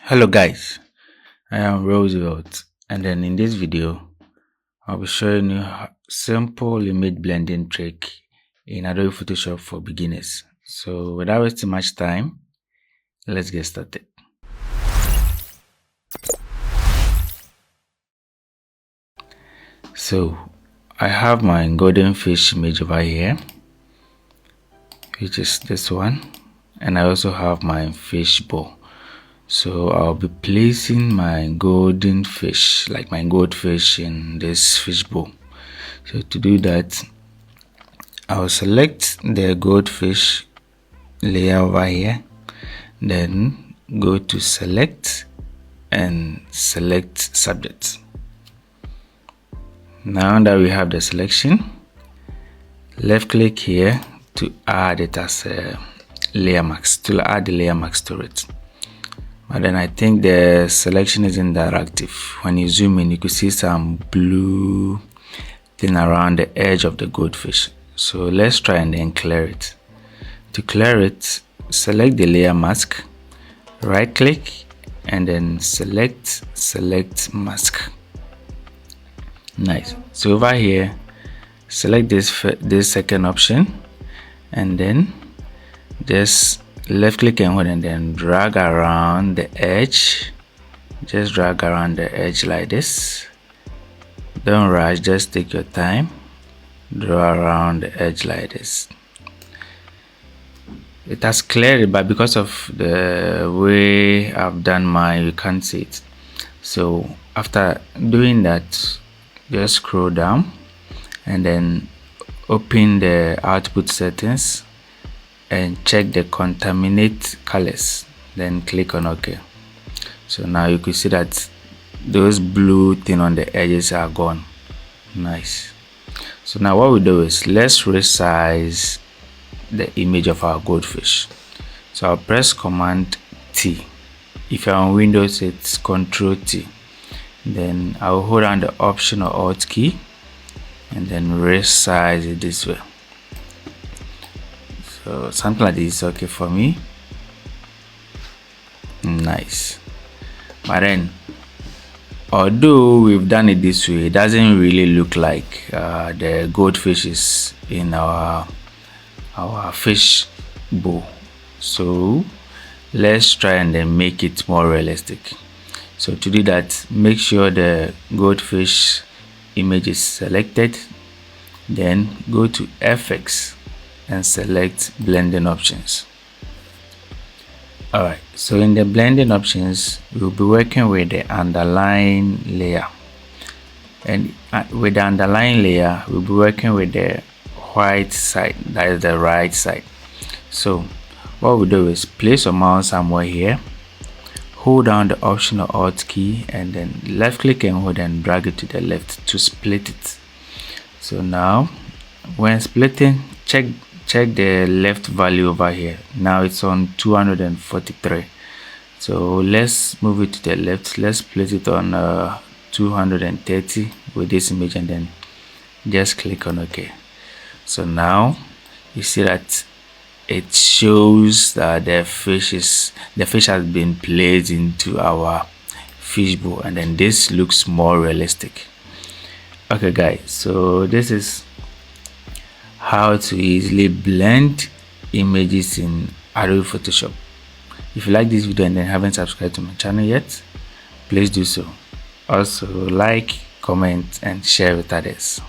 Hello guys, I am Roosevelt, and then in this video I'll be showing you a simple image blending trick in Adobe Photoshop for beginners. So without wasting much time, let's get started. So I have my golden fish image over here, which is this one, and I also have my fish bowl. So I'll be placing my golden fish, like my goldfish, in this fish bowl. So to do that, I'll select the goldfish layer over here, then go to select and select subject. Now that we have the selection, left click here to add it as a layer mask, to add the layer mask to it. But then I think the selection isn't that active. When you zoom in, you could see some blue thing around the edge of the goldfish. So let's try and then clear it. To clear it, select the layer mask, right click, and then select mask. Nice. So over here, select this second option, and then just left click and hold, and then drag around the edge. Just drag around the edge like this. Don't rush, just take your time. Draw around the edge like this. It has cleared it, but because of the way I've done mine, you can't see it. So after doing that, just scroll down and then open the output settings and check the contaminate colors, then click on OK. So now you can see that those blue thing on the edges are gone. Nice. So now what we do is let's resize the image of our goldfish. So I'll press Command T. If you're on Windows, it's Control T. Then I'll hold down the Option or Alt key and then resize it this way. So something like this is okay for me. Nice. But then, although we've done it this way, it doesn't really look like the goldfish is in our fish bowl. So let's try and then make it more realistic. So to do that, make sure the goldfish image is selected, then go to FX and select blending options. Alright, so in the blending options, we'll be working with the underlying layer, and with the underlying layer we'll be working with the white side, that is the right side. So what we do is place your mouse somewhere here, hold down the Option or Alt key, and then left click and hold and drag it to the left to split it. So now when splitting, check the left value over here. Now it's on 243. So let's move it to the left. Let's place it on 230 with this image, and then just click on OK. So now you see that it shows that the fish has been placed into our fish bowl, and then this looks more realistic. Okay guys, so this is how to easily blend images in Adobe Photoshop. If you like this video and then haven't subscribed to my channel yet, please do so. Also like, comment and share with others.